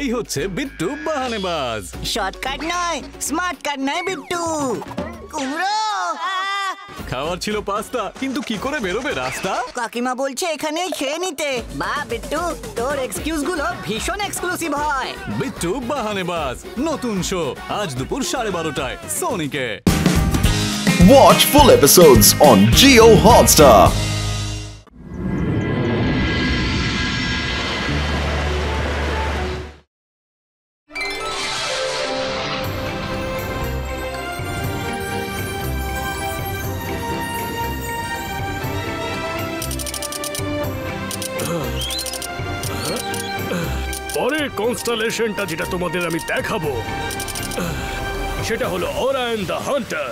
এই হচ্ছে বিট্টু বাহানেবাজ। শর্টকাট নয়, স্মার্ট কাট নয় বিট্টু। কুমড়ো খাওয়ার ছিল পাস্তা, কিন্তু কি করে বেরোবে রাস্তা? কাকিমা বলছে এখানেই খেয়ে নিতে। বা বিট্টু, তোর এক্সকিউজ গুলো ভীষণ এক্সক্লুসিভ হয়। বিট্টু বাহানেবাজ নতুন শো আজ দুপুর 12:30টায় সোনিকে। Watch full episodes on Jio Hotstar. পরের কনস্টেলেশনটা যেটা তোমাদের আমি দেখাবো সেটা হলো ওরায়ন দ্য হান্টার।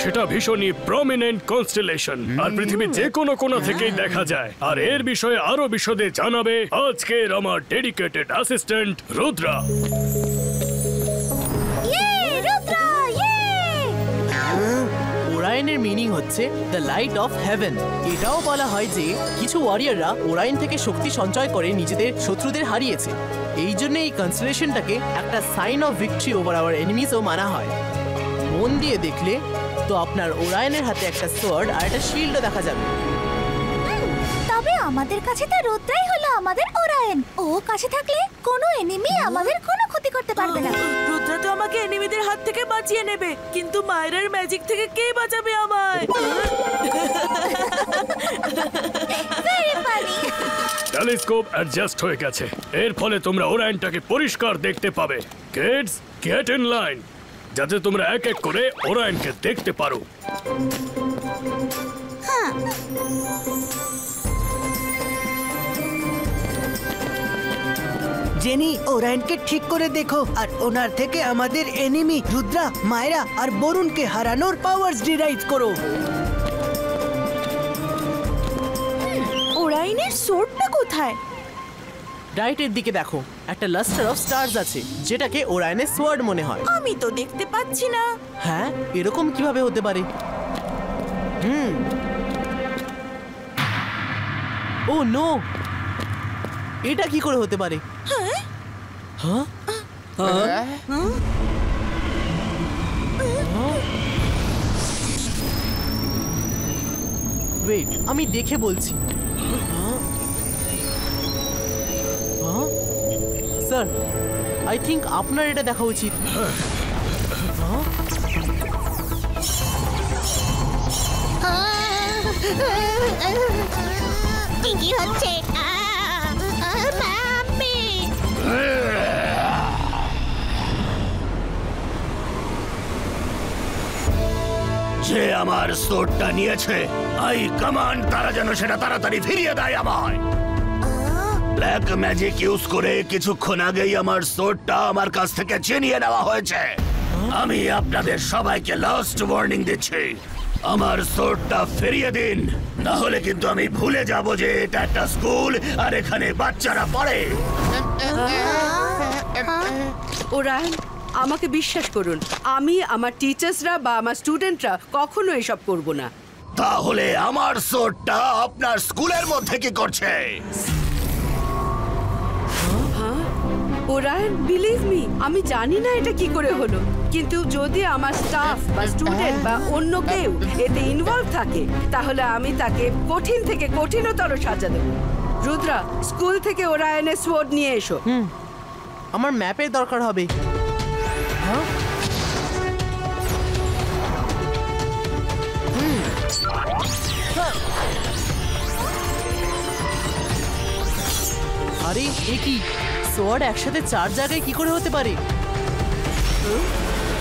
সেটা ভীষণই প্রমিনেন্ট কনস্টেলেশন, আর পৃথিবীর যে কোনো কোণা থেকেই দেখা যায়। আর এর বিষয়ে আরো বিশদে জানাবে আজকের আমার ডেডিকেটেড অ্যাসিস্ট্যান্ট রুদ্রা। ওরায়নের মিনিং হচ্ছে দ্য লাইট অফ হেভেন। এটাও বলা হয় যে কিছু ওয়ারিয়াররা ওরায়ন থেকে শক্তি সঞ্চয় করে নিজেদের শত্রুদের হারিয়েছে। এই জন্য এই কনস্টেলেশনটাকে একটা sign of victory over our এনিমিজও মানা হয়। মন দিয়ে দেখলে তো আপনার ওরায়নের হাতে একটা সোয়ার্ড আর একটা শিল্ডও দেখা যাবে। তবে আমাদের কাছে তো রুদ্রাই হলো আমাদের ওরায়ন। ও কাছে থাকলে কোনো এনিমি আমাদের কোনো ক্ষতি করতে পারবে না। রুদ্রা তো আমাকে এনিমিদের হাত থেকে বাঁচিয়ে নেবে, কিন্তু মায়ের ম্যাজিক থেকে কে বাঁচাবে আমায়? টেলিস্কোপ অ্যাডজাস্ট হয়ে গেছে, এর ফলে তোমরা ওরায়নটাকে পরিষ্কার দেখতে পাবে। কিডস, গেট ইন লাইন, যাতে তোমরা এক এক করে ওরায়নকে দেখতে পারো। জেনি, ওরায়নকে ঠিক করে দেখো আর ওনার থেকে আমাদের এনিমি রুদ্রা, মায়রা আর বরুণকে হারানোর পাওয়ারস ডিরাইভ করো। ওরায়নের সোর্ডটা কোথায়? রাইটের দিকে দেখো, একটা লাস্টার অফ স্টারস আছে, যেটাকে ওরায়নের সোয়ার্ড মনে হয়। আমি তো দেখতে পাচ্ছি না। হ্যাঁ, এরকম কিভাবে হতে পারে? ও নো, এটা কি করে হতে পারে? হ্যাঁ, ওয়েট, আমি দেখে বলছি। স্যার, আই থিঙ্ক আপনার এটা দেখা উচিত। কি হচ্ছে? যে আমার সোর্ডটা নিয়েছে, আই কমান্ড তারা যেন সেটা তাড়াতাড়ি ফিরিয়ে দেয় আমায়। ব্ল্যাক ম্যাজিক ইউজ করে কিছুক্ষণ আগেই আমার সোর্ডটা আমার কাছ থেকে ছিনিয়ে নেওয়া হয়েছে। আমি আপনাদের সবাইকে লাস্ট ওয়ার্নিং দিচ্ছি, আমার সোর্ডটা ফিরিয়ে দিন, না হলে কিন্তু আমি ভুলে যাব যে এটা একটা স্কুল আর এখানে বাচ্চারা পড়ে। ওরায়ন, আমাকে বিশ্বাস করুন, আমি আমার টিচার্সরা বা আমার স্টুডেন্টরা কখনো এসব করব না। তাহলে আমার সোর্ডটা আপনার স্কুলের মধ্যে কি করছে? ওরায়ন, বিলিভ মি, আমি জানি না এটা কি করে হলো, কিন্তু যদি আমার স্টাফ বা স্টুডেন্ট বা অন্য কেউ এতে ইনভলভ থাকে, তাহলে আমি তাকে কঠিন থেকে কঠিনতর সাজা দেব। রুদ্রা, স্কুল থেকে ওরায়নের সোর্ড নিয়ে এসো। আমার ম্যাপের দরকার হবে। আরে এ কি, সোয়ার্ড একসাথে 4 জায়গায় কি করে হতে পারে?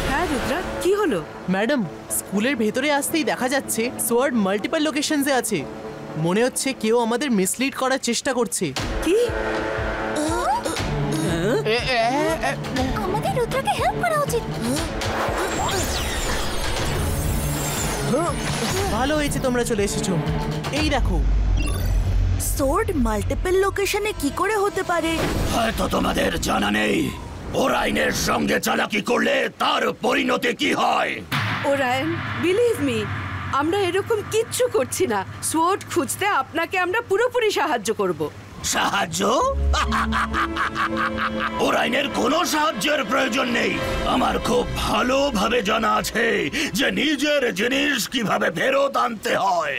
হ্যাঁ রুদ্রা, কি হলো? ম্যাডাম, স্কুলের ভেতরে আসতেই দেখা যাচ্ছে সোয়ার্ড মাল্টিপল লোকেশনসে আছে। মনে হচ্ছে কেউ আমাদের মিসলিড করার চেষ্টা করছে। কি? আমাদের রুদ্রাকে হেল্প করা উচিত। ভালো হয়েছে তোমরা চলে এসেছো। এই দেখো, সোর্ড মাল্টিপল লোকেশনে কি করে হতে পারে? হয়তো তোমাদের জানা নেই ওরায়নের সঙ্গে চালাকি করলে তার পরিণতি কি হয়। ওরায়ন, বিলিভ মি, আমরা এরকম কিচ্ছু করছি না। সোর্ড খুঁজতে আপনাকে আমরা পুরোপুরি সাহায্য করব। সাহায্য? ওরাইনের কোনো সাহায্যের প্রয়োজন নেই। আমার খুব ভালোভাবে জানা আছে যে নিজের জিনিস কিভাবে ফেরত আনতে হয়।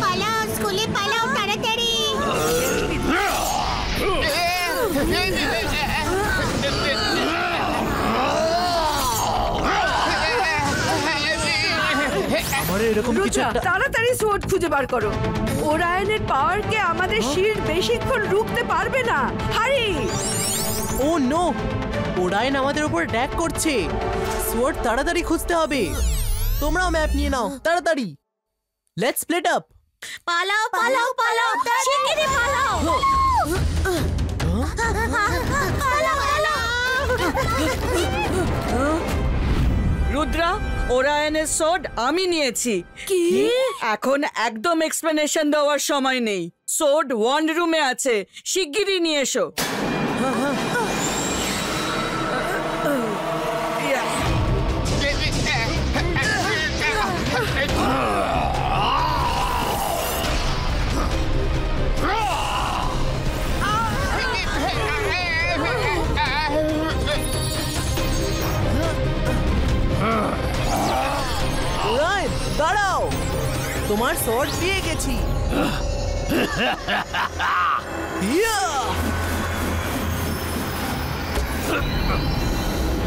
পালাও, স্কুলে পালাও তাড়াতাড়ি। তাড়াতাড়ি সোর্ড খুঁজে বার করো। ওরায়নের পাওয়ারকে আমাদের শিল্ড বেশিক্ষণ রুখতে পারবে না। হারি! ও নো, ওরাইন আমাদের উপর অ্যাটাক করছে। সোর্ড তাড়াতাড়ি খুঁজতে হবে। তোমরাও ম্যাপ নিয়ে নাও তাড়াতাড়ি। Let's split up. পালাও পালাও পালাও, শিগগিরই পালাও। পালাও পালাও। রুদ্রা, ওরায়নের সোর্ড আমি নিয়েছি। কি? এখন একদম এক্সপ্লেনেশন দেওয়ার সময় নেই। সোর্ড ওয়ান্ড রুমে আছে, শিগগিরই নিয়ে এসো। দাঁড়াও, তোমার সোর্ড পেয়ে গেছি।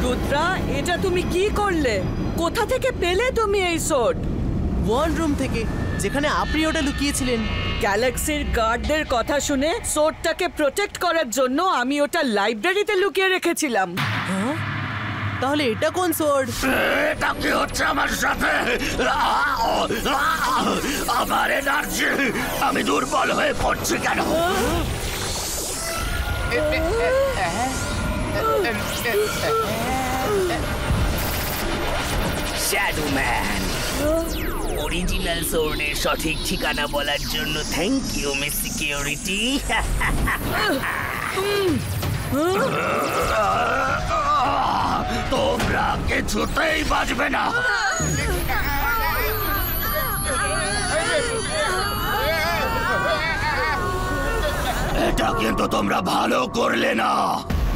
রুদ্রা, এটা তুমি কি করলে? কোথা থেকে পেলে তুমি এই সোর্ড? ওয়ান রুম থেকে, যেখানে আপনি ওটা লুকিয়েছিলেন। গ্যালাক্সির গার্ডদের কথা শুনে সোর্ডটাকে প্রোটেক্ট করার জন্য আমি ওটা লাইব্রেরিতে লুকিয়ে রেখেছিলাম। তাহলে এটা কোন সোর্ড? এটা কি হচ্ছে আমার সাথে? আমার এনার্জি, আমি দুর্বল হয়ে পড়ছি কেন? শ্যাডো ম্যান, অরিজিনাল সোর্ডের সঠিক ঠিকানা বলার জন্য থ্যাংক ইউ মিস সিকিউরিটি। তোমরা কিছুতেই বাঁচবে না। এটা কিন্তু তোমরা ভালো করলে না।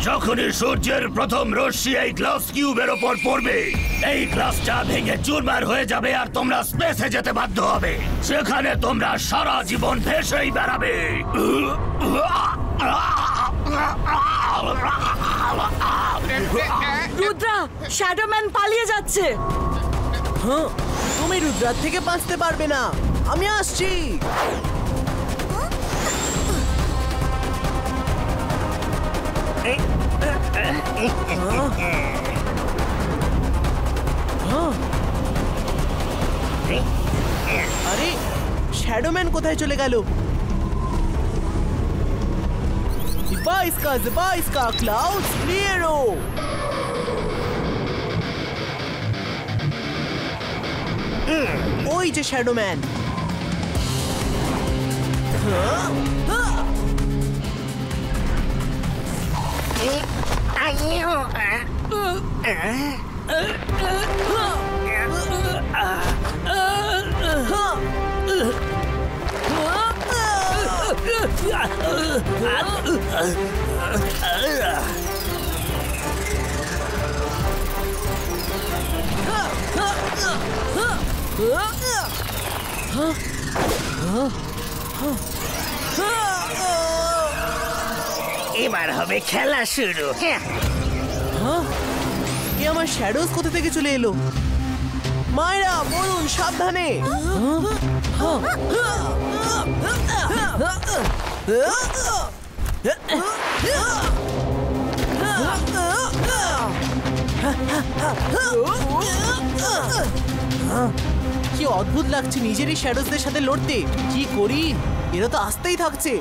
যখনই সূর্যের প্রথম রশ্মি এই গ্লাস কিউবের ওপর পড়বে, এই গ্লাসটা ভেঙে চুরমার হয়ে যাবে আর তোমরা স্পেসে যেতে বাধ্য হবে। সেখানে তোমরা সারা জীবন ভেসেই বেড়াবে। রুদ্রা, শ্যাডোম্যান পালিয়ে যাচ্ছে। হ্যাঁ, তুমি রুদ্রার থেকে বাঁচতে পারবে না। আমি আসছি। আরে, শ্যাডোম্যান কোথায় চলে গেল? Zibaiska, Clouds, Nero! ওই যে শ্যাডোম্যান। এবার হবে খেলা শুরু। এ আমার শ্যাডোজ কোথা থেকে চলে এলো? মায়েরা, বলুন সাবধানে। কি অদ্ভুত লাগছে নিজেরই শ্যাডোজদের সাথে লড়তে। কি করি, এরা তো আসতেই থাকছে।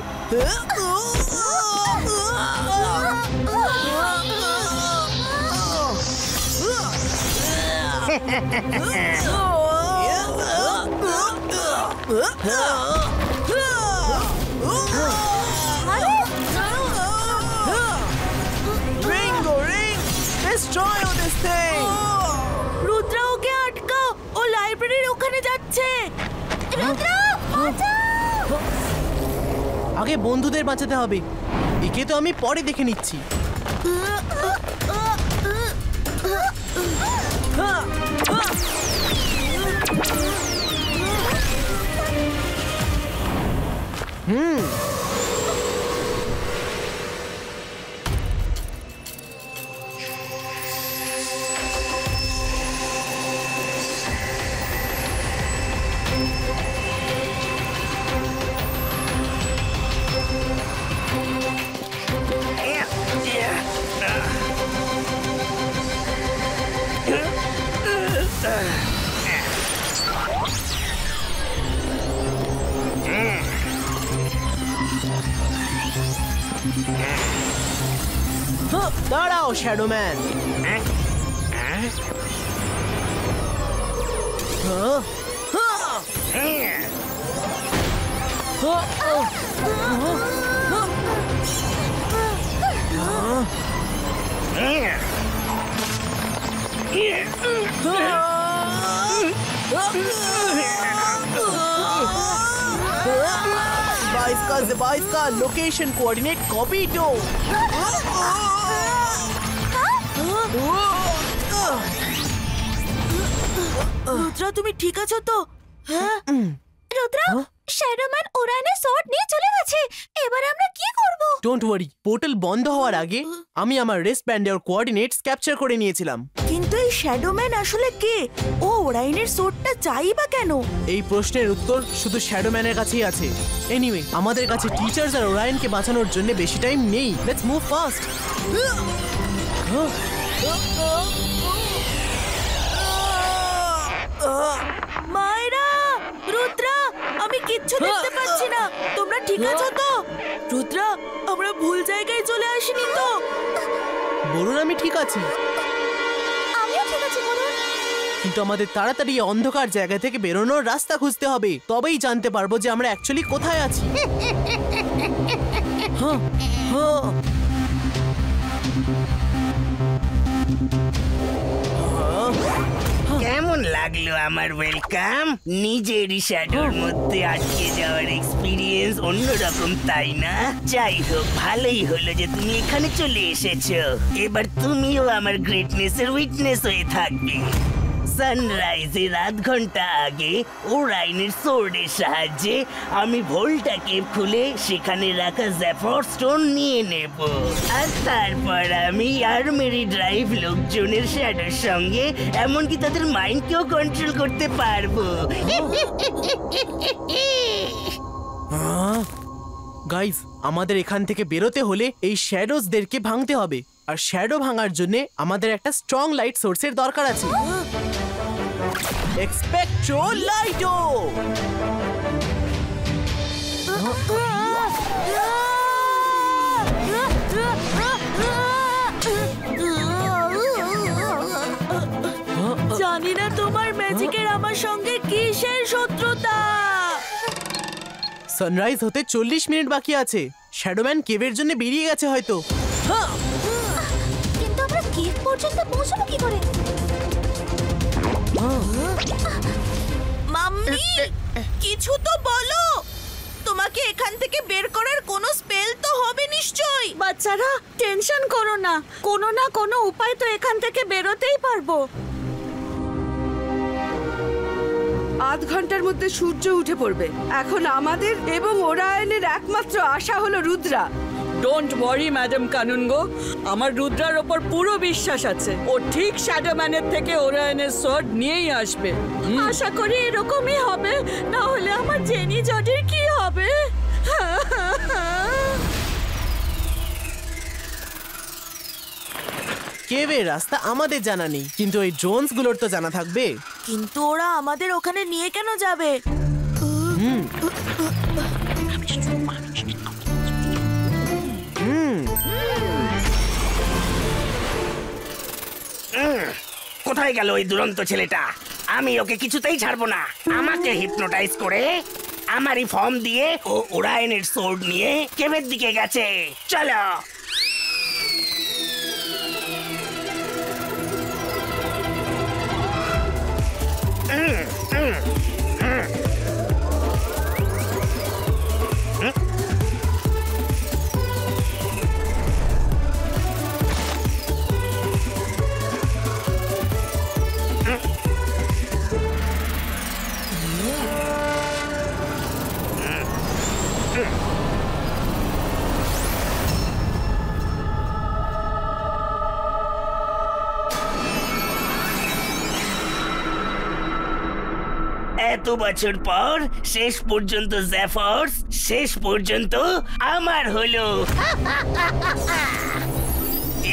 রুদ্রা, ওকে আটকাও, ও লাইব্রেরির ওখানে যাচ্ছে। আগে বন্ধুদের বাঁচাতে হবে। একে তো আমি পরে দেখে নিচ্ছি। দাঁড়াও শ্যাডোম্যান।22 का लोकेशन कोऑर्डिनेट कॉपी टू। রুদ্রা তুমি ঠিক আছো তো? হ্যাঁ রুদ্রা, শ্যাডোম্যান ওরাইনের সোর্ড নিয়ে চলে গেছে। এবার আমরা কি করব? ডোন্ট ওয়ারি, পোর্টাল বন্ধ হওয়ার আগে আমি আমার রিস্ট ব্যান্ডের কোঅর্ডিনেটস ক্যাপচার করে নিয়েছিলাম। কিন্তু এই শ্যাডোম্যান আসলে কে? ও ওরাইনের সোর্ডটা চাই বা কেন? এই প্রশ্নের উত্তর শুধু শ্যাডোম্যানের কাছেই আছে। এনিওয়ে, আমাদের কাছে টিচার্স আর ওরাইনকে বাঁচানোর জন্য বেশি টাইম নেই। Let's move fast. মায়েরা, রুদ্রা, আমি কিচ্ছু দেখতে পাচ্ছি না। তোমরা ঠিক আছো তো? রুদ্রা, আমরা ভুল জায়গায় চলে আসিনি তো? বলুন আমি ঠিক আছি। আমিও ঠিক আছি বলুন। কিন্তু আমাদের তাড়াতাড়ি এই অন্ধকার জায়গা থেকে বেরোনোর রাস্তা খুঁজতে হবে, তবেই জানতে পারবো যে আমরা অ্যাকচুয়ালি কোথায় আছি। কেমন লাগলো আমার ওয়েলকাম? নিজেরই শ্যাডোর মধ্যে আটকে যাওয়ার এক্সপিরিয়েন্স অন্যরকম, তাই না? যাই হোক, ভালোই হলো যে তুমি এখানে চলে এসেছো। এবার তুমিও আমার গ্রেটনেসের উইটনেস হয়ে থাকবে। সানরাইজের আধ ঘন্টা আগে ওরাইনের সোর্ডের সাহায্যে আমি ভোল্টাকে খুলে সেখানে রাখা জ্যাফর স্টোন নিয়ে নেব, আর তারপর আমি আর্মেরি ড্রাইভ লোকজনের শ্যাডোর সঙ্গে এমনকি তাদের মাইন্ডকেও কন্ট্রোল করতে পারবো। গাইজ, আমাদের এখান থেকে বেরোতে হলে এই শ্যাডোজদেরকে ভাঙতে হবে, আর শ্যাডো ভাঙার জন্য আমাদের একটা স্ট্রং লাইট সোর্সের দরকার আছে। এক্সপেক্ট্রো লাইটো। জানি না তোমার ম্যাজিকের আমার সঙ্গে কিসের শত্রুতা। সানরাইজ হতে 40 মিনিট বাকি আছে। শ্যাডোম্যান কেভের জন্য বেরিয়ে গেছে হয়তো। কিন্তু আমরা কেভ পর্যন্ত পৌঁছাবো কি করে? মাম্মি, কিছু তো বলো। তোমাকে এখান থেকে বের করার কোনো স্পেল তো হবে নিশ্চয়ই। বাচ্চারা, টেনশন করো না, কোনো না কোনো উপায় তো এখান থেকে বেরোতেই পারবো। আধ ঘন্টার মধ্যে সূর্য উঠে পড়বে। এখন আমাদের এবং ওরায়নের একমাত্র আশা হলো Rudra. Don't worry madam kanungo, আমার রুদ্রার ওপর পুরো বিশ্বাস আছে। ও ঠিক শ্যাডোম্যানের থেকে ওরায়নের সোর্ড নিয়েই আসবে। আশা করি এরকমই হবে, না হলে আমার জেনি জডির কি হবে? কেভের রাস্তা আমাদের জানা নেই, কিন্তু ওই ড্রোনস গুলোর তো জানা থাকবে। কিন্তু ওরা আমাদের ওখানে নিয়ে কেন যাবে? কোথায় গেল ওই দুরন্ত ছেলেটা? আমি ওকে কিছুতেই ছাড়বো না। আমাকে হিপনোটাইজ করে আমারই ফর্ম দিয়ে ও ওরায়নের সোর্ড নিয়ে কেভের দিকে গেছে। চলো। এত বছর পর শেষ পর্যন্ত জেফার্স শেষ পর্যন্ত আমার হলো।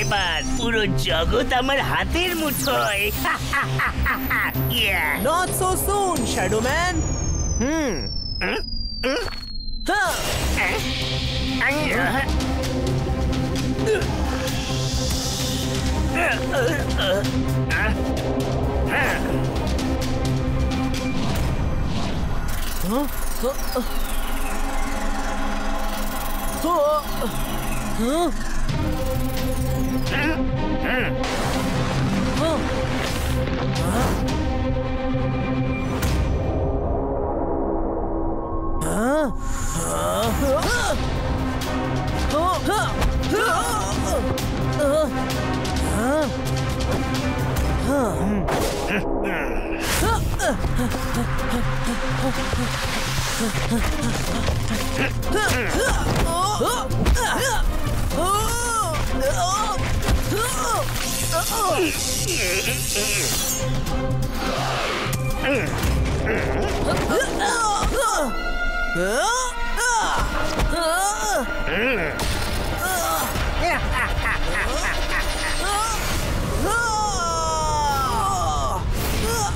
এবার পুরো জগৎ আমার হাতের মুঠোয়। Not so soon shadow man.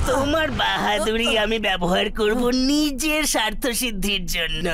তোমার বাহাদুরি আমি ব্যবহার করব নিজের স্বার্থ সিদ্ধির জন্য।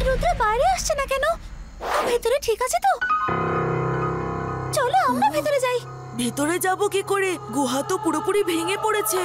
রুদ্র বাইরে আসছে না কেন? ভেতরে ঠিক আছে তো? চলো আমরা ভেতরে যাই। ভেতরে যাব কি করে? গুহা তো পুরোপুরি ভেঙে পড়েছে।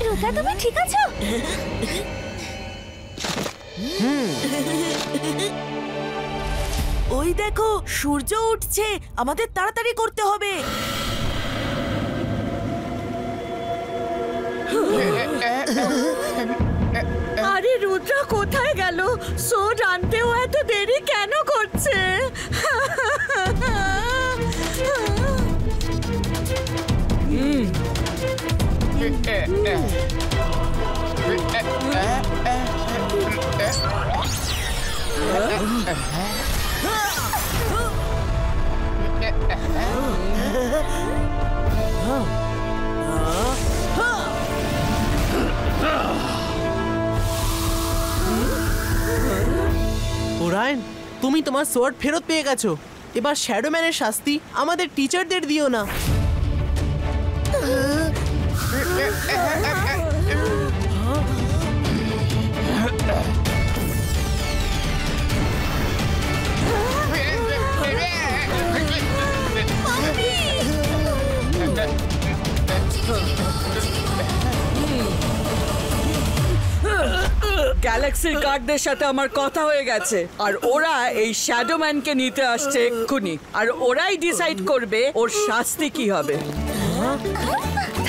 রুদ্রা তুমি ঠিক আছো? ওই দেখো সূর্য উঠছে, আমাদের তাড়াতাড়ি করতে হবে। আরে রুদ্রা কোথায় গেল? সোড আনতেও এত দেরি কেন করছে? তুমি তোমার সোয়ার্ড ফেরত পেয়ে গেছো। এবার শ্যাডো ম্যানের শাস্তি আমাদের টিচারদের দিও না। গ্যালাক্সির গার্ডদের সাথে আমার কথা হয়ে গেছে, আর ওরা এই শ্যাডো ম্যানকে নিতে আসছে এক্ষুনি, আর ওরাই ডিসাইড করবে ওর শাস্তি কি হবে।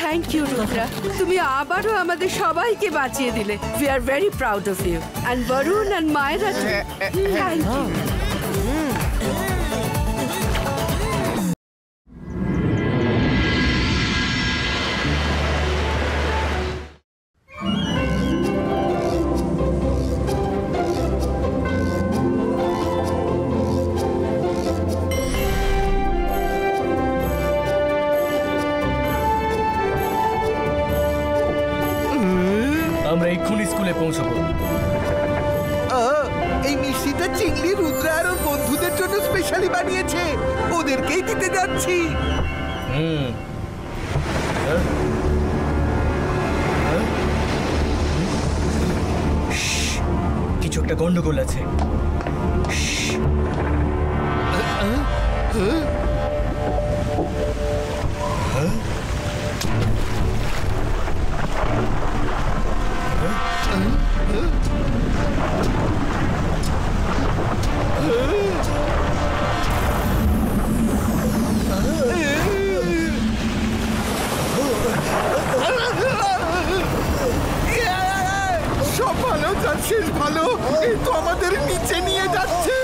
থ্যাংক ইউ রুদ্রা, তুমি আবারও আমাদের সবাইকে বাঁচিয়ে দিলে। We are very proud of you, and Varun and Mayera thank you. আমরা এক্ষুনি স্কুলে পৌঁছবো। এই মিষ্টিটা চিংড়ি রুদ্রা আর ওর বন্ধুদের জন্য স্পেশালি বানিয়েছে, ওদেরকেই দিতে যাচ্ছি। কিছু একটা গন্ডগোল আছে। সব ভালো যাচ্ছিস, ভালো। এই তো আমাদের নিচে নিয়ে যাচ্ছে।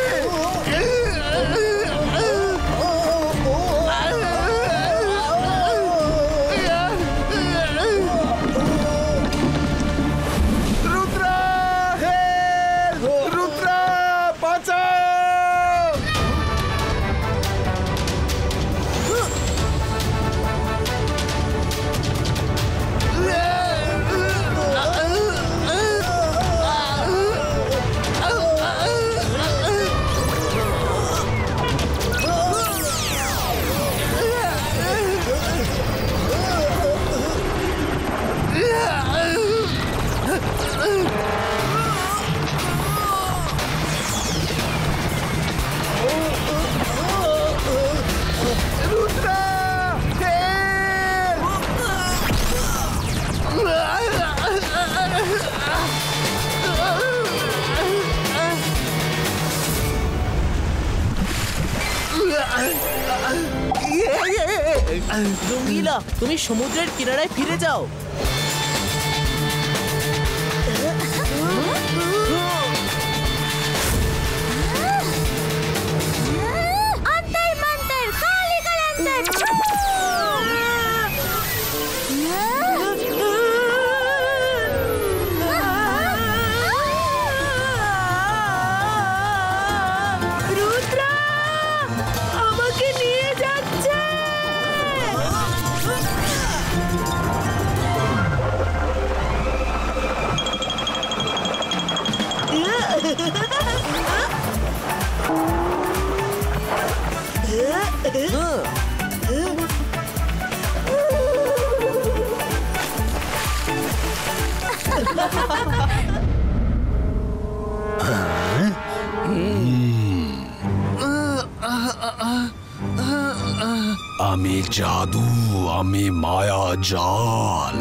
রুদ্রা, হে রুদ্রা, বাঁচাও! রঙ্গিলা, তুমি সমুদ্রের কিনারায় ফিরে যাও। अंतर मंतर काली कलंतर। রুদ্রা আমাকে নিয়ে যাচ্ছে। আমি জাদু, আমি মায়া জাল,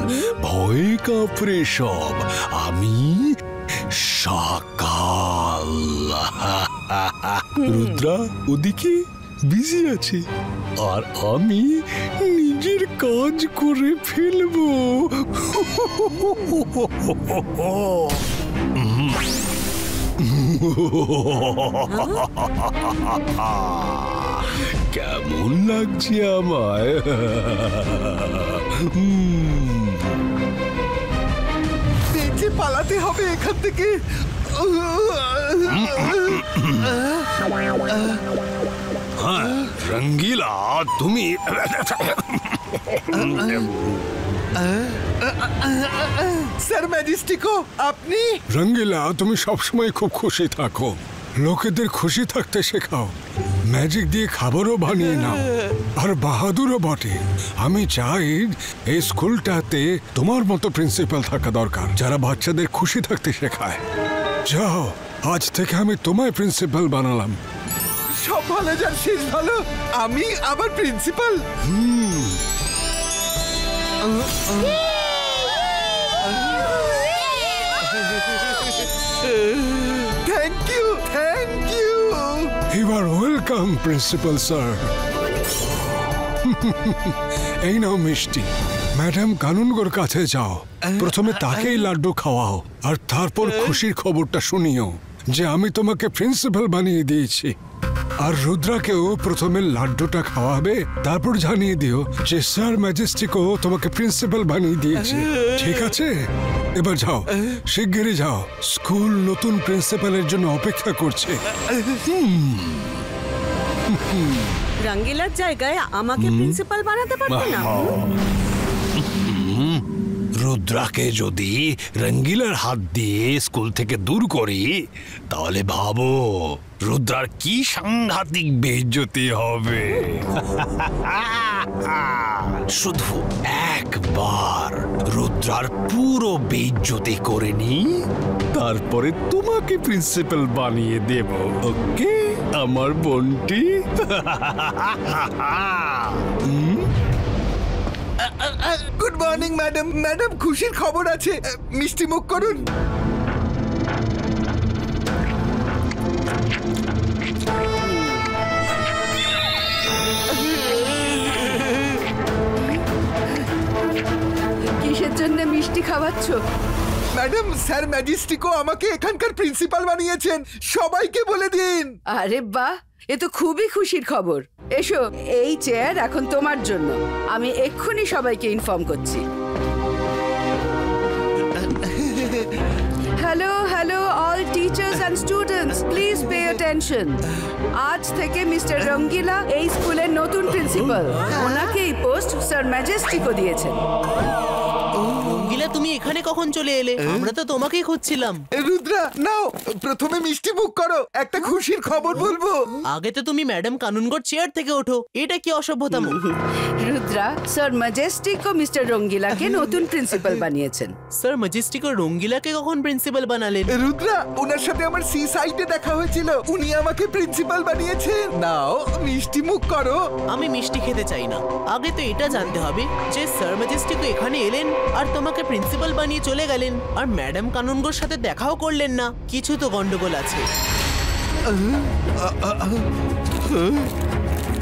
ভয় কাপড়ে সব, আমি সকাল। রুদ্রা ওদিকে বিজি আছে, আর আমি নিজের কাজ করে ফেলবো। কেমন লাগছে আমায়? বেঁচে পালাতে হবে এখান থেকে। হ্যাঁ রঙ্গিলা, তুমি স্যার ম্যাজিস্টিকো, আপনি? রঙ্গিলা, তুমি সবসময় খুব খুশি থাকো। লোকেদের খুশি থাকতে শেখাও, ম্যাজিক দিয়ে খাবারও বানিয়ে নাও, আর বাহাদুরও বটে। আমি চাই এই স্কুলটাতে তোমার মতো প্রিন্সিপাল থাকা দরকার, যারা বাচ্চাদের খুশি থাকতে শেখায়। যাও, আজ থেকে আমি তোমায় প্রিন্সিপাল বানালাম। সব ভালো যার শেষ ভালো, আমি আবার principal. Thank you, thank you. You are welcome, Principal Sir. এই নাও মিষ্টি, ম্যাডাম কানুনগোর কাছে যাও, প্রথমে তাকেই লাড্ডু খাওয়াও, আর তারপর খুশির খবরটা শুনিও যে আমি তোমাকে প্রিন্সিপাল বানিয়ে দিয়েছি। আর রুদ্রাকেও প্রথমে লাড্ডুটা খাওয়াবে, তারপর জানিয়ে দিও যে স্যার ম্যাজেস্টিকও তোমাকে প্রিন্সিপাল বানিয়ে দিয়েছে। ঠিক আছে? এবার যাও, শিগগিরই যাও, স্কুল নতুন প্রিন্সিপালের জন্য অপেক্ষা করছে। রঙ্গিলার জায়গায় আমাকে প্রিন্সিপাল বানাতে পারবে না? রুদ্রাকে যদি রঙ্গিলার হাত দিয়ে স্কুল থেকে দূর করি, তাহলে ভাবো রুদ্রার কি সাংঘাতিক বেইজ্জতি হবে। শুধু একবার রুদ্রার পুরো বেইজ্জতি করে নি, তারপরে তোমাকে প্রিন্সিপাল বানিয়ে দেব। ওকে আমার বোনটি? Good morning madam. ম্যাডাম, খুশির খবর আছে, মিষ্টি মুখ করুন। কিসের জন্য মিষ্টি খাওয়াচ্ছ? ম্যাডাম, স্যার ম্যাজেস্টিকও আমাকে এখানকার প্রিন্সিপাল বানিয়েছেন, সবাইকে বলে দিন। আরে বাহ, এ তো খুবই খুশির খবর। এসো, এই চেয়ার এখন তোমার জন্য। আমি এক্ষুনি সবাইকে ইনফর্ম করছি। Hello hello all teachers and students, please pay attention. আজ থেকে মিস্টার রঙ্গিলা এই স্কুলের নতুন প্রিন্সিপাল। ওনাকে এই পোস্ট স্যার ম্যাজেস্টিকও দিয়েছেন। রঙ্গিলা, তুমি এখানে কখন চলে এলে? আমরা তো তোমাকেই খুঁজছিলাম। রুদ্রা, নাও, প্রথমে মিষ্টি মুখ করো, একটা খুশির খবর বলবো। আগে তো তুমি ম্যাডাম কানুনগোর চেয়ার থেকে ওঠো, এটা কি অসভ্যতাম? রুদ্রা, স্যার ম্যাজেস্টিক ও মিস্টার রঙ্গিলাকে নতুন প্রিন্সিপাল বানিয়েছেন। স্যার ম্যাজেস্টিক ও রঙ্গিলাকে কখন প্রিন্সিপাল বানালেন? রুদ্রা, ওনার সাথে আমার সি সাইডে দেখা হয়েছিল, উনি আমাকে প্রিন্সিপাল বানিয়েছেন। নাও, মিষ্টি মুখ করো। আমি মিষ্টি খেতে চাই না। আগে তো এটা জানতে হবে যে স্যার ম্যাজেস্টিক এখানে এলেন আর তোমাকে প্রিন্সিপাল বানিয়ে চলে গেলেন, আর ম্যাডাম কানুনগোর সাথে দেখাও করলেন না। কিছু তো গন্ডগোল আছে।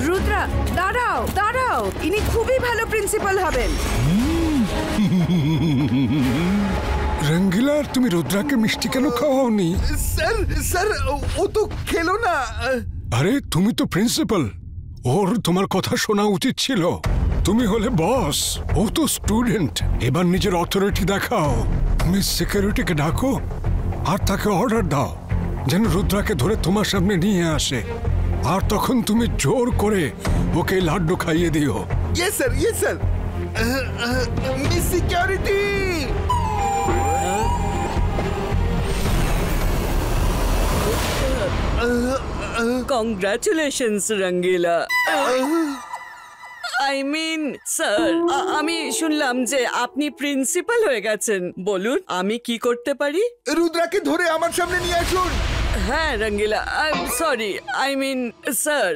রুদ্রা, দাঁড়াও দাঁড়াও, ইনি খুবই ভালো প্রিন্সিপাল হবেন। রঙ্গিলা, তুমি রুদ্রাকে মিষ্টি কেন খাওয়াওনি? স্যার, স্যার, ও তো খেলো না। আরে তুমি তো প্রিন্সিপাল, ওর তোমার কথা শোনা উচিত ছিল। তুমি হলে বস, ও তো স্টুডেন্ট। এবার নিজের অথরিটি দেখাও। মিস সিকিউরিটিকে ডাকো আর তাকে অর্ডার দাও যেন রুদ্রাকে ধরে তোমার সামনে নিয়ে আসে, আর তখন তুমি জোর করে ওকে লাড্ডু খাইয়ে দিও। Yes sir, yes sir. Miss security, congratulations Rangila. I mean sir, আমি শুনলাম যে আপনি প্রিন্সিপাল হয়ে গেছেন। বলুন আমি কি করতে পারি? রুদ্রাকে ধরে আমার সামনে নিয়ে আসুন। হ্যাঁ Rangila, I am sorry, I mean sir.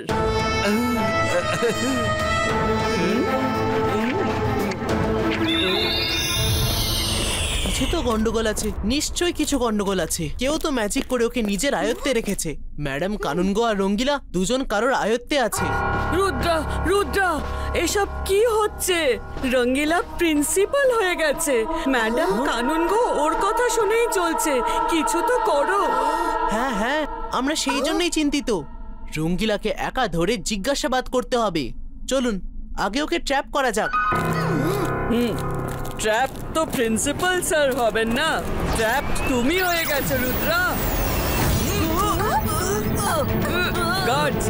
কিছু তো গন্ডগোল আছে, নিশ্চয়ই কিছু গন্ডগোল আছে। কেউ তো ম্যাজিক করে ওকে নিজের আয়ত্তে রেখেছে। ম্যাডাম কানুনগো আর রঙ্গিলা দুজন কারোর আয়ত্তে আছে। রুদ্রা, রুদ্রা, এসব কি হচ্ছে? রঙ্গিলা প্রিন্সিপাল হয়ে গেছে, ম্যাডাম কানুনগো ওর কথা শুনেই চলছে। কিছু তো করো। হ্যাঁ হ্যাঁ, আমরা সেই জন্যই চিন্তিত। রঙ্গিলাকে একা ধরে জিজ্ঞাসাবাদ করতে হবে। চলুন আগে ওকে ট্র্যাপ করা যাক। ট্র্যাপ তো প্রিন্সিপাল স্যার হবেন না, ট্র্যাপ তুমি হয়ে গেছো রুদ্রা। গার্ডস,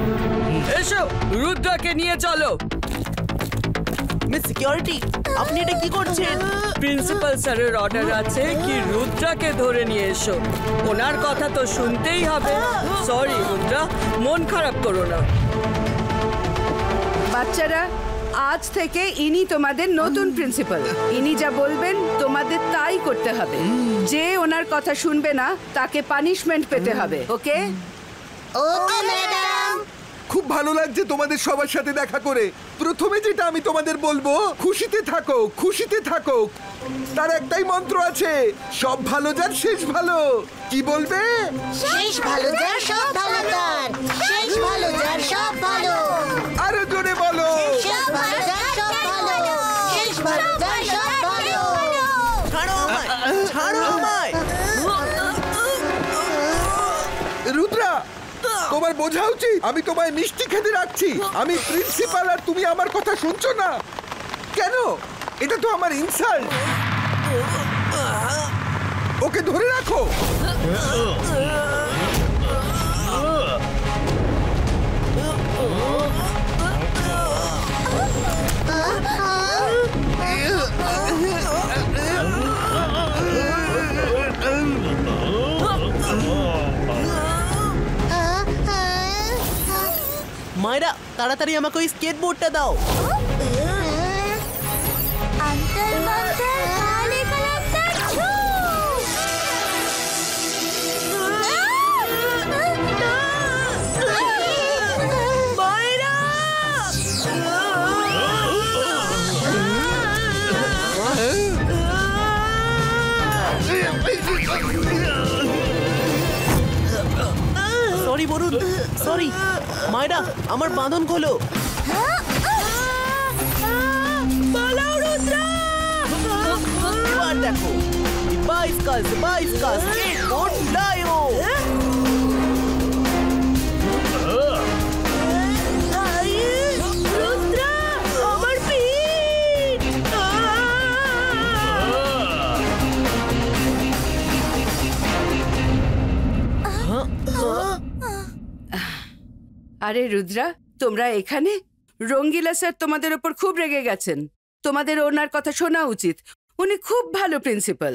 এসো, রুদ্রাকে নিয়ে চলো। মিস সিকিউরিটি, আপনি এটা কি করছেন? প্রিন্সিপাল স্যারের অর্ডার আছে কি রুদ্রাকে ধরে নিয়ে এসো। ওনার কথা তো শুনতেই হবে। সরি রুদ্রা, মন খারাপ করো না। বাচ্চারা, আজ থেকে ইনি তোমাদের নতুন প্রিন্সিপাল। ইনি যা বলবেন তোমাদের তাই করতে হবে। যে ওনার কথা শুনবে না তাকে পানিশমেন্ট পেতে হবে। ওকে? Okay madam. খুব ভালো লাগছে তোমাদের সবার সাথে দেখা করে। প্রথমে যেটা আমি তোমাদের বলবো, খুশিতে থাকো, খুশিতে থাকো। তার একটাই মন্ত্র আছে, সব ভালো যার শেষ ভালো। কি বলবে? শেষ ভালো যার সব ভালো তার, শেষ ভালো যার সব ভালো। আরো জোরে বলো। শেষ ভালো যার সব ভালো, শেষ ভালো যার সব ভালো। ছাড়ো আমায়, ছাড়ো আমায়। রুদ্রা, তোমার বোঝা উচিত আমি তোমায় মিষ্টি খেতে রাখছি। আমি প্রিন্সিপাল আর তুমি আমার কথা শুনছো না কেন? এটা তো আমার ইনসাল্ট। ওকে ধরে রাখো। মায়েরা, তাড়াতাড়ি আমাকে ওই স্কেটবোর্ডটা দাও। অন্তর মন্তর কালে কলমটা ছু। মায়েরা! Sorry Varun, sorry. মায়েরা, আমার বাঁধন খোলো। পালাও রুদ্রা! এবার দেখো, স্কেটবোর্ড লায়ো। রুদ্রা, আমার পিঠ! আরে রুদ্রা, তোমরা এখানে? রঙ্গিলা স্যার তোমাদের ওপর খুব রেগে গেছেন। তোমাদের ওনার কথা শোনা উচিত। উনি খুব ভালো প্রিন্সিপাল।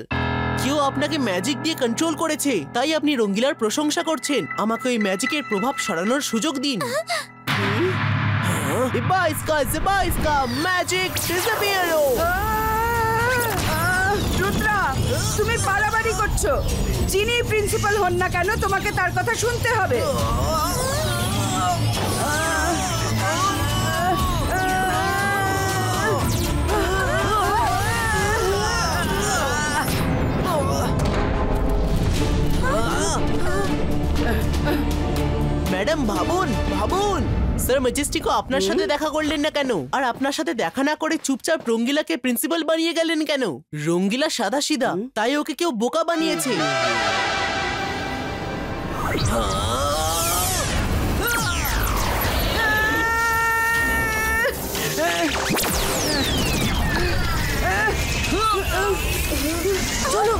কেউ আপনাকে ম্যাজিক দিয়ে কন্ট্রোল করেছে, তাই আপনি রঙ্গিলার প্রশংসা করছেন। আমাকে ওই ম্যাজিকের প্রভাব সরানোর সুযোগ দিন। ম্যাজিক ডিসঅ্যাপিয়ারো। রুদ্রা, তুমি পারাবারি করছো। যিনি প্রিন্সিপাল হন না কেন, তোমাকে তার কথা শুনতে হবে। ম্যাডাম, ভাবুন ভাবুন, স্যার ম্যাজেস্টিকো আপনার সাথে দেখা করলেন না কেন? আর আপনার সাথে দেখা না করে চুপচাপ রঙ্গিলাকে প্রিন্সিপাল বানিয়ে গেলেন কেন? রঙ্গিলা সাদাসিধা, তাই ওকে কেউ বোকা বানিয়েছে। চলো।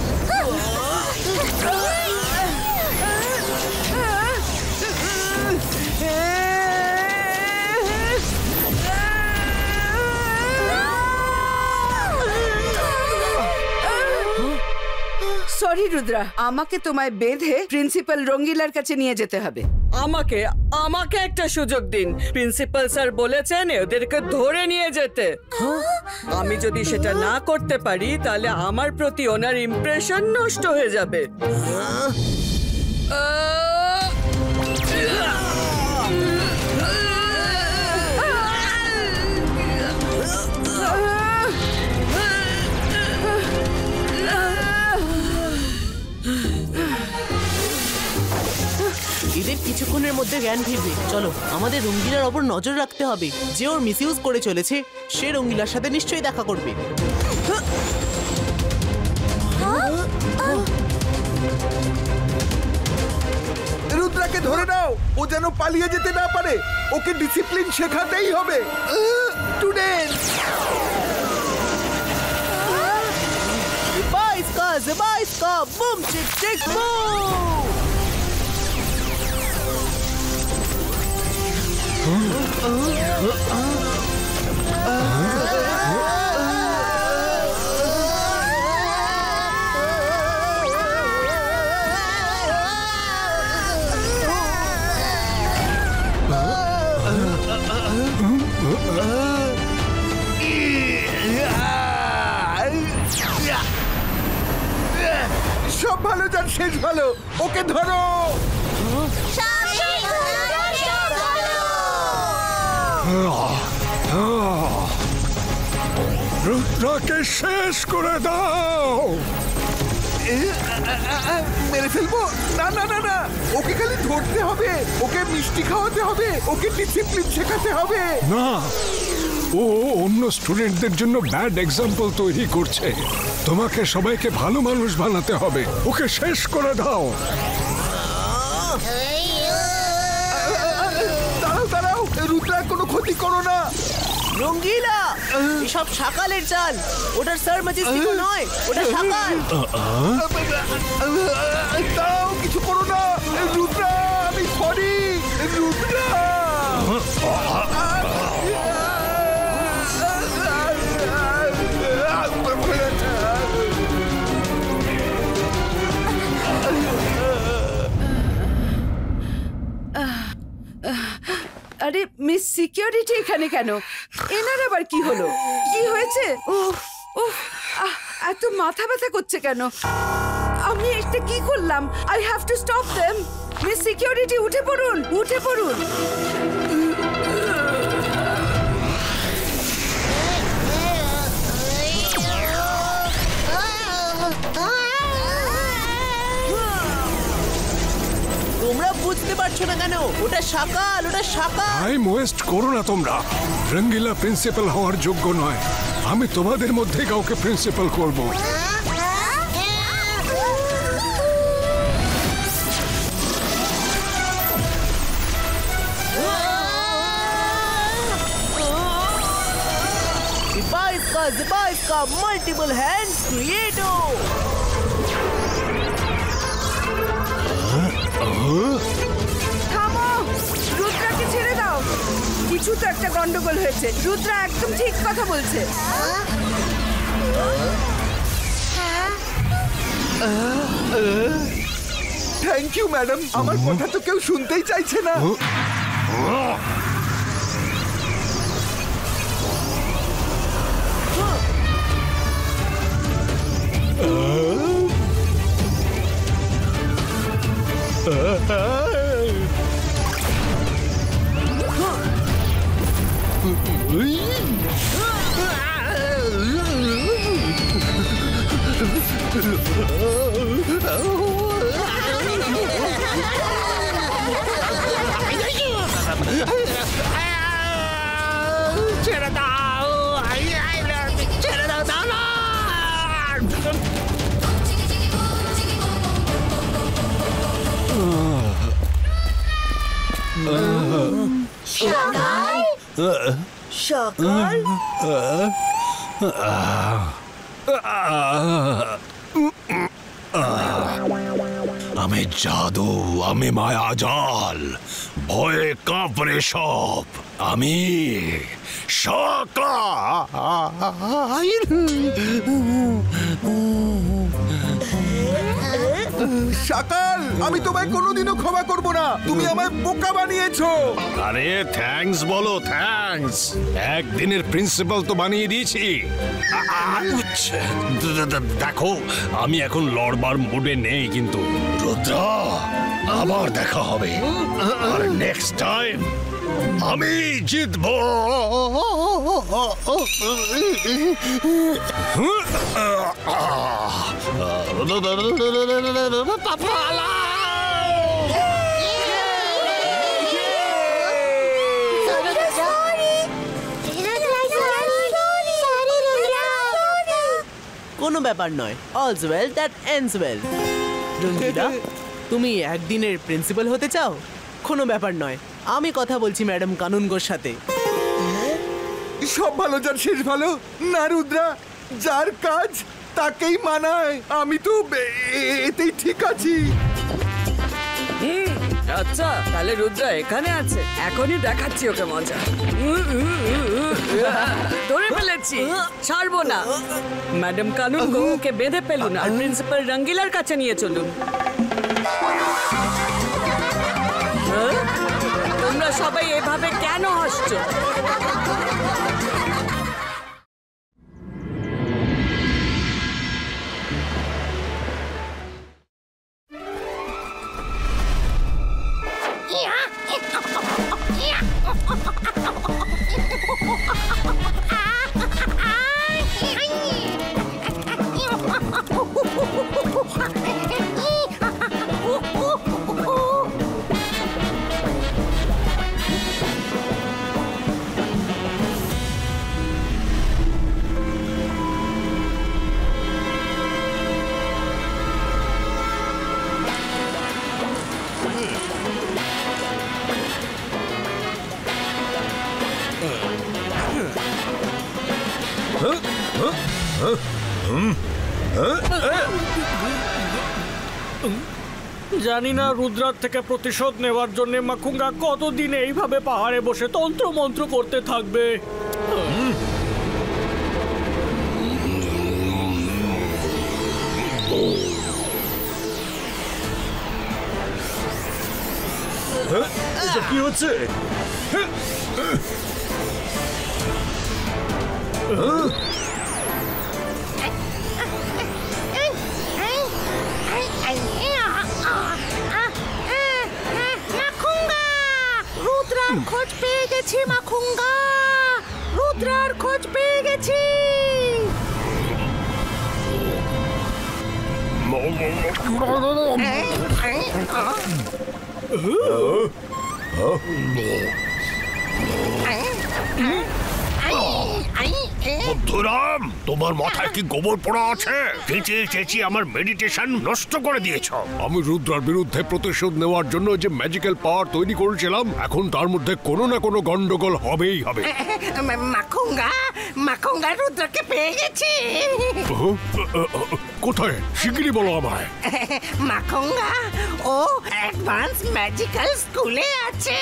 সরি রুদ্রা, আমাকে তোমায় বেঁধে প্রিন্সিপাল রঙ্গিলার কাছে নিয়ে যেতে হবে। আমাকে একটা সুযোগ দিন। প্রিন্সিপাল স্যার বলেছেন ওদেরকে ধরে নিয়ে যেতে। আমি যদি সেটা না করতে পারি তাহলে আমার প্রতি ওনার ইমপ্রেশন নষ্ট হয়ে যাবে। এদের কিছুক্ষণের মধ্যে জ্ঞান ফিরবে। চলো, আমাদের রঙ্গিলার ওপর নজর রাখতে হবে। যে ওর মিসইউজ করে চলেছে, সে রঙ্গিলার সাথে নিশ্চয়ই দেখা করবে। রুদ্রাকে ধরে নাও, ও যেন পালিয়ে যেতে না পারে। ওকে ডিসিপ্লিন শেখাতেই হবে। Student, Zebaiska, boom, chick, chick, boom! যার শেষ ভালো। ওকে ধরো। রুদ্রাকে শেষ করে দাও। মেরে ফেলবো? না না না না, ওকে খালি ধরতে হবে, ওকে মিষ্টি খাওয়াতে হবে, ওকে ডিসিপ্লিন শেখাতে হবে। না, ও অন্য স্টুডেন্টদের জন্য ব্যাড এক্সাম্পল তৈরি করছে। তোমাকে সবাইকে ভালো মানুষ বানাতে হবে। ওকে শেষ করে দাও। দাঁড়াও দাঁড়াও, রুদ্রার কোনো ক্ষতি করো না। রঙ্গিলা, এসব শাকালের চাল। ওটার স্যার ম্যাজেস্টিক নয়, ওটা শাকাল। দাঁড়াও, কিছু করো না। রুদ্রা, আমি সরি। রুদ্রা, আরে মিস সিকিউরিটি এখানে কেন? এনার আবার কি হলো? কি হয়েছে? উফ উফ, এত মাথা ব্যথা করছে কেন? আমি এটা কি করলাম? I have to stop them. Miss security উঠে পড়ুন, উঠে পড়ুন। তোমরা বুঝতে পারছো না কেন? ওটা শাকাল, ওটা শাকাল। টাইম ওয়েস্ট করো না তোমরা। রঙ্গিলা প্রিন্সিপাল হওয়ার যোগ্য নয়। আমি তোমাদের মধ্যে কাউকে প্রিন্সিপাল করব। Ziba iska multiple hands creato. থামো, রুদ্রাকে ছেড়ে দাও। কিছু তো একটা গন্ডগোল হয়েছে। রুদ্রা একদম ঠিক কথা বলছে। Thank you madam. আমার কথা তো কেউ শুনতেই চাইছে না। ছেড়ে দাও, ছেড়ে দাও, দাও না। শাকাল? আমি জাদু, আমি মায়াজাল, ভয়ে কাঁপড়ে সব। আমি শাকাল, আমি তোমায় কোনোদিনও ক্ষমা করব না। তুমি আমায় বোকা বানিয়েছো। আরে থ্যাঙ্কস বলো, থ্যাঙ্কস। একদিনের প্রিন্সিপাল তো বানিয়ে দিয়েছি। দেখো, আমি এখন লড়বার মুডে নেই, কিন্তু রুদ্রা, আবার দেখা হবে। আর নেক্সট টাইম আমি জিতবো। কোনো ব্যাপার নয়। All's well that ends well. Rangila, তুমি একদিনের প্রিন্সিপাল হতে চাও? কোনো ব্যাপার নয়, আমি কথা বলছি ম্যাডাম কানুনগোর সাথে। সব ভালো যার শেষ ভালো। না রুদ্রা, যার কাজ তাকেই মানায়। আমি তো এতেই ঠিক আছি। আচ্ছা, তাহলে রুদ্রা এখানে আছে। এখনই দেখাচ্ছি ওকে মজা। ধরে ফেলেছি, ছাড়বো না। ম্যাডাম কানুন ওকে বেঁধে ফেলুন আর প্রিন্সিপাল রঙ্গিলার কাছে নিয়ে চলুন। তোমরা সবাই এভাবে কেন হাসছো? জানি না রুদ্রার থেকে প্রতিশোধ নেওয়ার জন্য মাকুঙ্গা কতদিন এইভাবে পাহাড়ে বসে তন্ত্র মন্ত্র করতে থাকবে। এটা কি হচ্ছে? রুদ্রার খোঁজ পেয়ে গেছি মাকুঙ্গা, রুদ্রার খোঁজ পেয়ে গেছি। বুদ্ধুরাম, তোমার মাথায় কি গোবর পোড়া আছে? চেঁচিয়ে চেঁচিয়ে আমার মেডিটেশন নষ্ট করে দিয়েছো। আমি রুদ্রার বিরুদ্ধে প্রতিশোধ নেওয়ার জন্য যে ম্যাজিক্যাল পাওয়ার তৈরি করেছিলাম, এখন তার মধ্যে কোনো না কোনো গন্ডগোল হবেই হবে। মাকুঙ্গা, মাকুঙ্গা রুদ্রকে পেয়ে গেছি। কোথায়? শিগগিরই বলো আমায়। মাকুঙ্গা, ও অ্যাডভান্স ম্যাজিক্যাল স্কুলে আছে।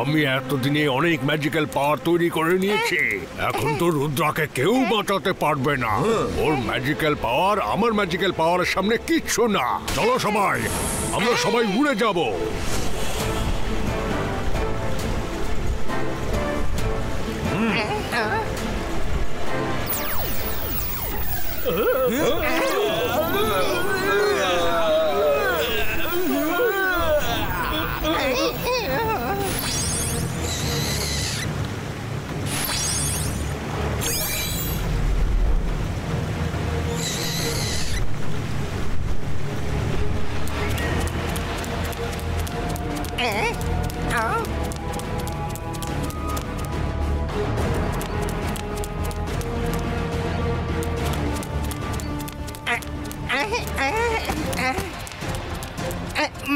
আমি এতদিনে অনেক ম্যাজিক্যাল পাওয়ার তৈরি করে নিয়েছি, এখন তো রুদ্রাকে কেউ বাঁচাতে পারবে না। ওর ম্যাজিক্যাল পাওয়ার আমার ম্যাজিক্যাল পাওয়ারের সামনে কিচ্ছু না। চলো সবাই, আমরা সবাই উড়ে যাব।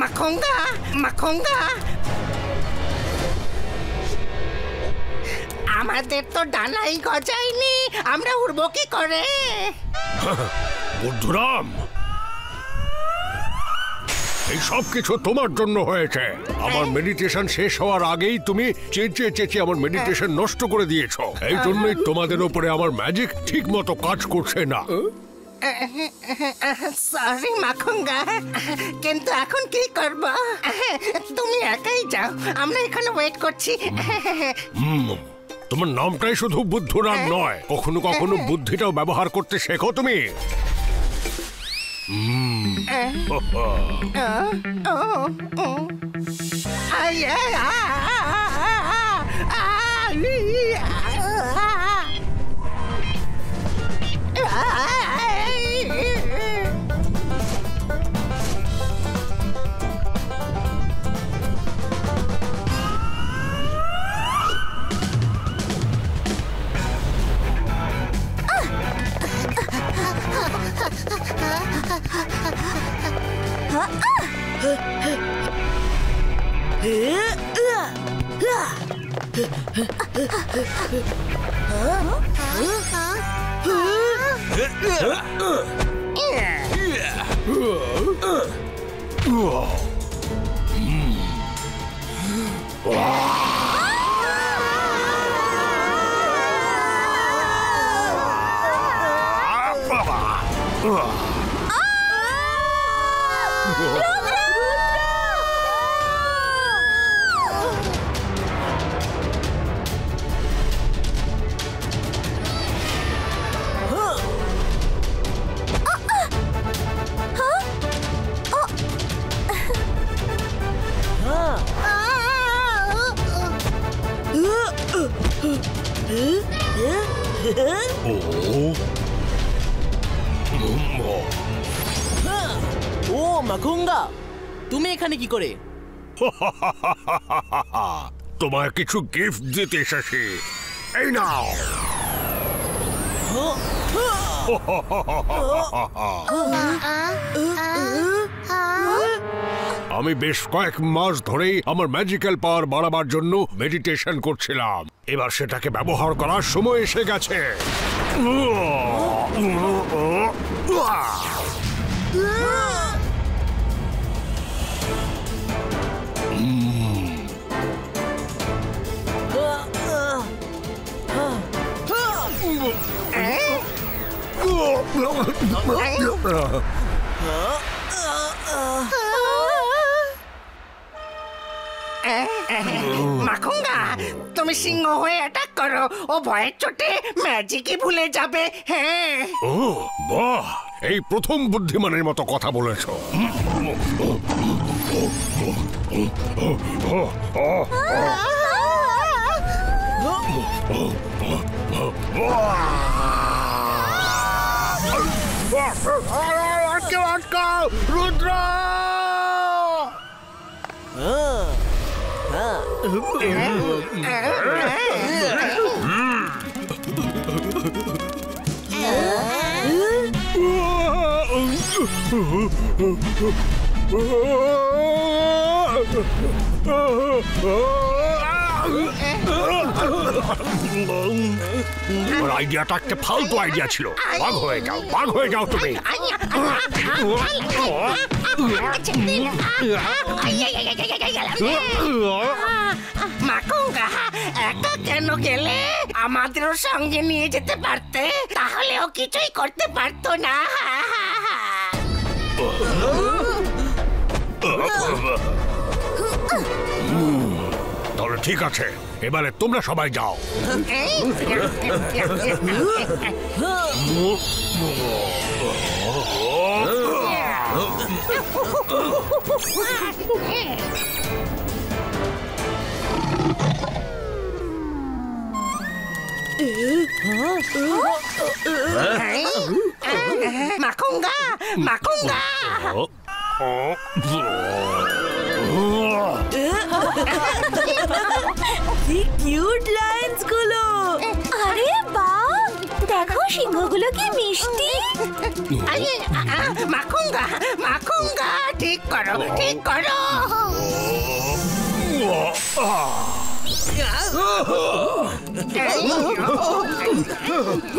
মাকুঙ্গা, মাকুঙ্গা, আমাদের তো ডানাই গজায়নি, আমরা উড়বো কি করে? বুদ্ধুরাম, এই সব কিছু তোমার জন্য হয়েছে। আমার মেডিটেশন শেষ হওয়ার আগেই তুমি চেঁচিয়ে চেঁচিয়ে আমার মেডিটেশন নষ্ট করে দিয়েছো। এই জন্যই তোমাদের উপরে আমার ম্যাজিক ঠিক মতো কাজ করছে না। সরি মাকুঙ্গা, কিন্তু এখন কি করব? তুমি একাই যাও, আমরা এখানে ওয়েট করছি। তোমার নামটাই শুধু বুদ্ধুরাম নয়, কখনো কখনো বুদ্ধিটাও ব্যবহার করতে শেখো তুমি। ও মাকুঙ্গা, তুমি এখানে কি করে? তোমায় কিছু গিফট দিতে এসেছি, এই নাও। আমি বেশ কয়েক মাস ধরেই আমার ম্যাজিক্যাল পাওয়ার বাড়াবার জন্য মেডিটেশন করছিলাম। এবার সেটাকে ব্যবহার করার সময় এসে গেছে। মাখুঙ্গা, তুমি সিংহ হয়ে অ্যাটাক করো। ও ভয়ের চোটে ম্যাজিকই ভুলে যাবে। হ্যাঁ। ও বাহ, এই প্রথম বুদ্ধিমানের মতো কথা বলেছো। রুদ্র! আইডিয়াটা একটা ফালতু আইডিয়া ছিল। বাঘ হয়ে যাও, বাঘ হয়ে যাও তুমি। মাখুঙ্গা, একা কেন গেলে? আমাদেরও সঙ্গে নিয়ে যেতে পারতে, তাহলেও কিছুই করতে পারতো না। তাহলে ঠিক আছে, এবারে তোমরা সবাই যাও। মাখুঙ্গা, মাখুঙ্গা! কি কিউট লাইন্স গুলো! আরে বাহ, দেখো সিংহগুলো কি মিষ্টি। মাখুঙ্গা, মাখুঙ্গা, ঠিক করো, ঠিক করো।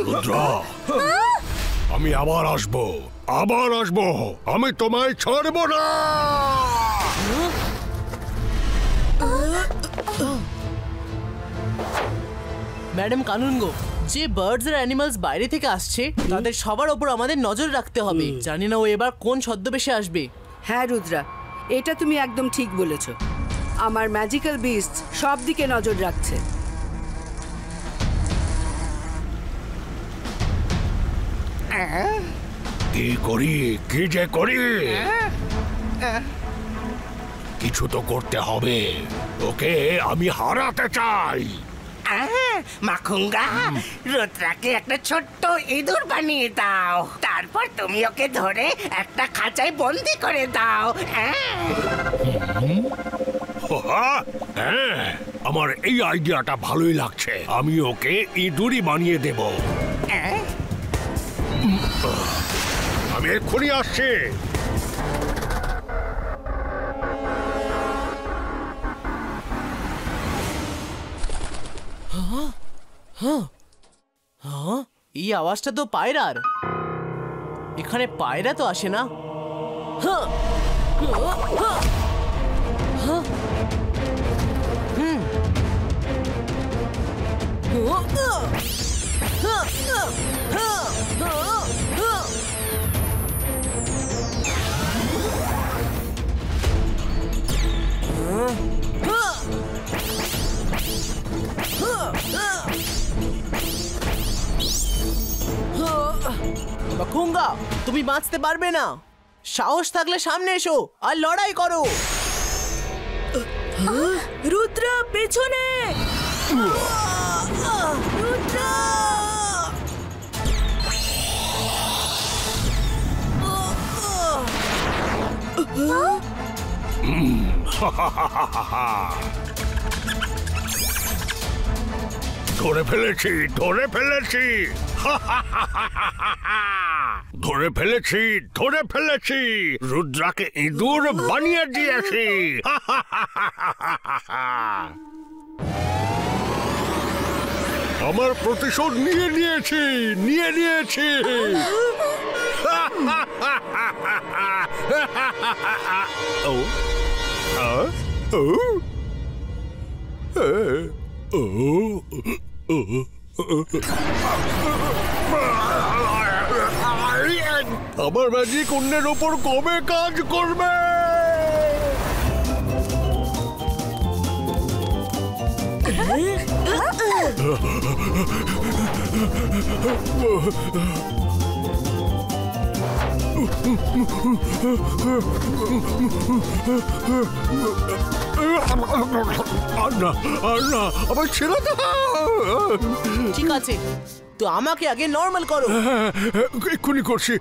রুদ্র, আমি আবার আসবো, আবার আসবো। আমি তোমায় ছাড়বো না। ম্যাডাম কানুনগো, যে বার্ডস আর অ্যানিমালস বাইরে থেকে আসছে তাদের সবার ওপর আমাদের নজর রাখতে হবে। জানি না ও এবার কোন ছদ্মবেশে আসবে। হ্যাঁ রুদ্রা, এটা তুমি একদম ঠিক বলেছ। আমার ম্যাজিক্যাল বিস্ট সব দিকে নজর রাখছে। কি করি, কি যে করি? কিছু তো করতে হবে। ওকে আমি হারাতে চাই। মাখুঙ্গা, রুদ্রাকে একটা ছোট্ট ইঁদুর বানিয়ে দাও। তারপর তুমি ওকে ধরে একটা খাঁচায় বন্দি করে দাও। হ্যাঁ, আমার এই আইডিয়াটা ভালোই লাগছে। আমি ওকে ইঁদুরই বানিয়ে দেব। আমি এক্ষুনি আসছি। এই আওয়াজটা তো পায়রার। এখানে পায়রা তো আসে না। মাখুঙ্গা, তুমি বাঁচতে পারবে না। সাহস থাকলে সামনে এসো আর লড়াই করো। রুদ্র, পেছনে! রুদ্র! ধরে ফেলেছি, ধরে ফেলেছি। ধরে ফেলেছি, ধরে ফেলেছি, রুদ্রাকে ইঁদুর বানিয়ে দিয়েছি। আমার প্রতিশোধ নিয়ে নিয়েছি, নিয়ে নিয়েছি। ও ও আমার ম্যাজিক অন্যের ওপর কবে কাজ করবে? আমার ছেড়ে দাও। ঠিক আছে, তো আমাকে আগে নর্মাল করো। এক্ষুনি করছি।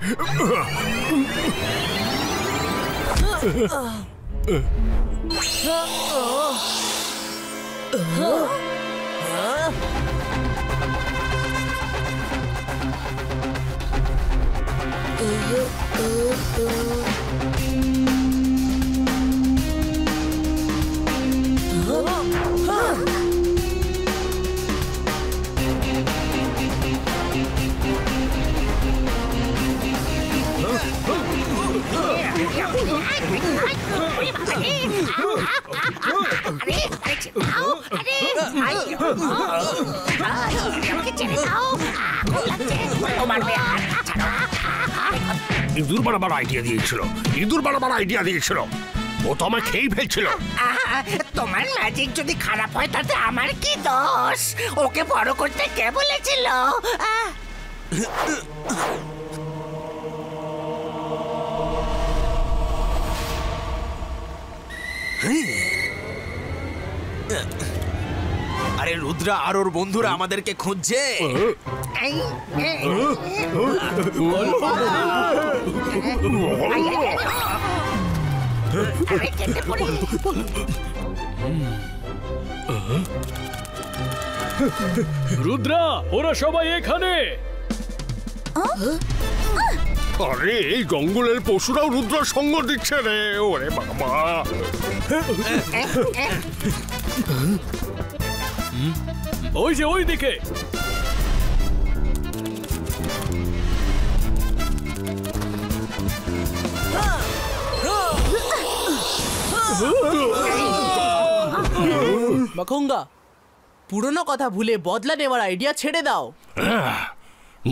ইঁদুর বানাবার আইডিয়া দিয়েছিল, ইঁদুর বানাবার আইডিয়া দিয়েছিল। ও তো আমায় খেয়েই ফেলছিল। তোমার ম্যাজিক যদি খারাপ হয় তাতে আমার কি দোষ? ওকে বড় করতে কে বলেছিল? আরে রুদ্রা আর ওর বন্ধুরা আমাদেরকে খুঁজছে। রুদ্রা, ওরা সবাই এখানে। আরে এই জঙ্গলের পশুরাও রুদ্রার সঙ্গ দিচ্ছে রে। ওরে বাবা, ওই যে ওই দিকে। মাখুঙ্গা, পুরনো কথা ভুলে বদলা নেওয়ার আইডিয়া ছেড়ে দাও।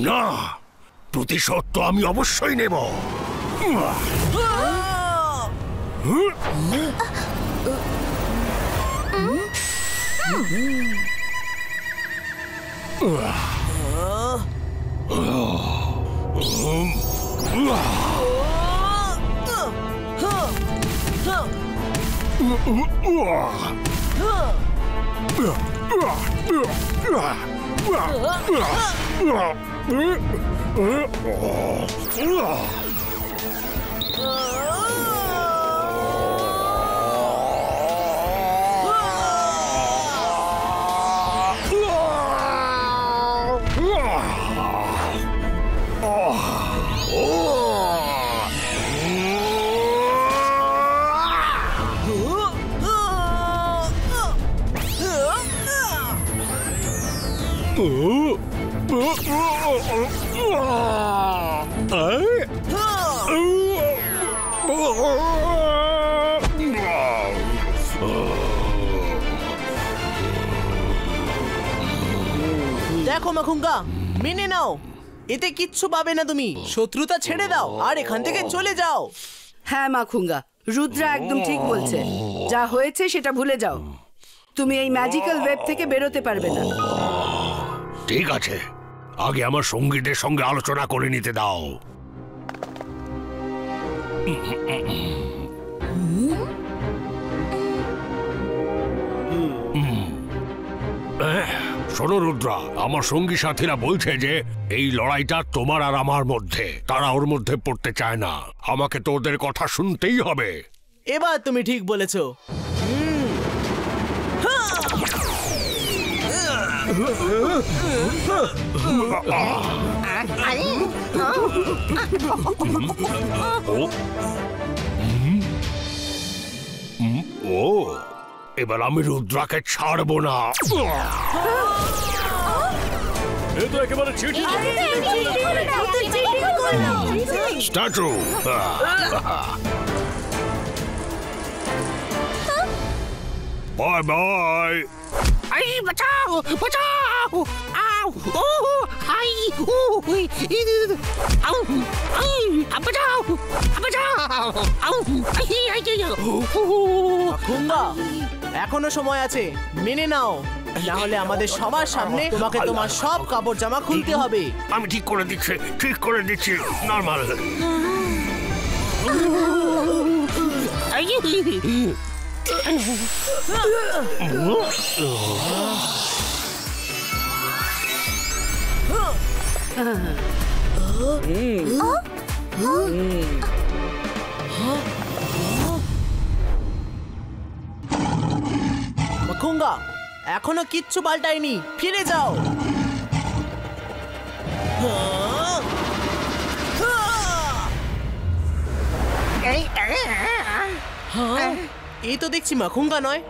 না, প্রতিশোধ তো আমি অবশ্যই নেব। দেখো মাখুঙ্গা, মেনে নাও, এতে কিচ্ছু পাবে না তুমি। শত্রুতা ছেড়ে দাও আর এখান থেকে চলে যাও। হ্যাঁ মাখুঙ্গা, রুদ্রা একদম ঠিক বলছে। যা হয়েছে সেটা ভুলে যাও। তুমি এই ম্যাজিক্যাল ওয়েব থেকে বেরোতে পারবে না। ঠিক আছে, আগে আমার সঙ্গীদের সঙ্গে আলোচনা করে নিতে দাও। শোনো রুদ্রা, আমার সঙ্গী সাথীরা বলছে যে এই লড়াইটা তোমার আর আমার মধ্যে। তারা ওর মধ্যে পড়তে চায় না। আমাকে তো ওদের কথা শুনতেই হবে। এবার তুমি ঠিক বলেছো। ও এবার আমি রুদ্রাকে ছাড়বো না। এ তো একেবারে চিঠি স্ট্যাচু। Bye bye. আই বাঁচাও বাঁচাও, আউ ও হাই ও আউ আই বাঁচাও বাঁচাও, আউ আই আই মাখুঙ্গা, এখনো সময় আছে, মেনে নাও, না হলে আমাদের সবার সামনে তোমাকে তোমার সব কাপড় জামা খুলতে হবে। আমি ঠিক করে দিচ্ছি নরমাল। মাখুঙ্গা, এখনো কিচ্ছু পাল্টায়নি, ফিরে যাও। এই তো দেখছি মাখুঙ্গা নয়।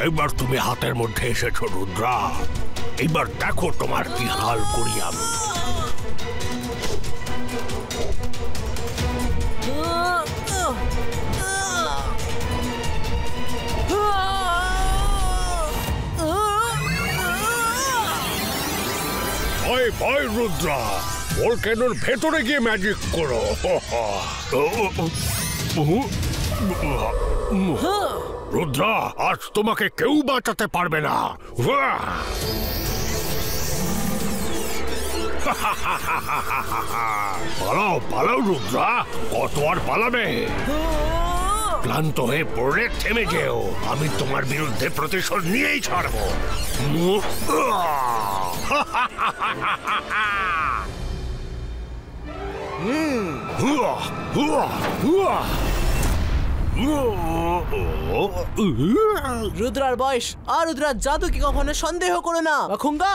এবার তুমি হাতের মধ্যে এসেছো রুদ্রা, এবার দেখো তোমার কি হাল করি আমি। ভয় রুদ্রা, ভলক্যানোর ভেতরে গিয়ে ম্যাজিক করো। রুদ্রা, আজ তোমাকে কেউ বাঁচাতে পারবে না। পালাও রুদ্রা, কত আর পালাবে? ক্লান্ত হয়ে পড়লে থেমে যেও, আমি তোমার বিরুদ্ধে প্রতিশোধ নিয়েই ছাড়বো। রুদ্রার বয়স আর রুদ্রার জাদুকে কখনো সন্দেহ করো না মাখুঙ্গা।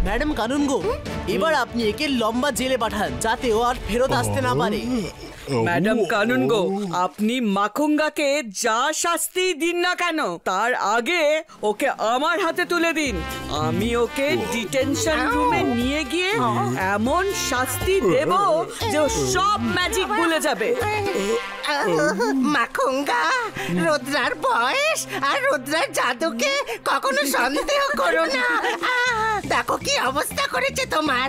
ম্যাডাম কানুনগো, এবার আপনি একে লম্বা জেলে পাঠান যাতে ও আর ফেরত আসতে না পারে। ম্যাডাম কানুনগো, আপনি মাখুঙ্গাকে যা শাস্তি দিন না কেন তার আগে ওকে আমার হাতে তুলে দিন। আমি ওকে ডিটেনশন রুমে নিয়ে গিয়ে এমন শাস্তি দেব যে ও সব ম্যাজিক ভুলে যাবে। মাখুঙ্গা, রুদ্রার বয়স আর রুদ্রার জাদুকে কখনো সন্দেহ করো না। দেখো কি অবস্থা করেছে তোমার।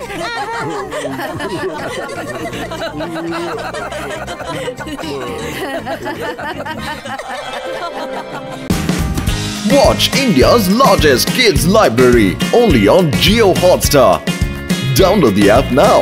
Watch India's largest kids library only on Jio Hotstar. Download the app now.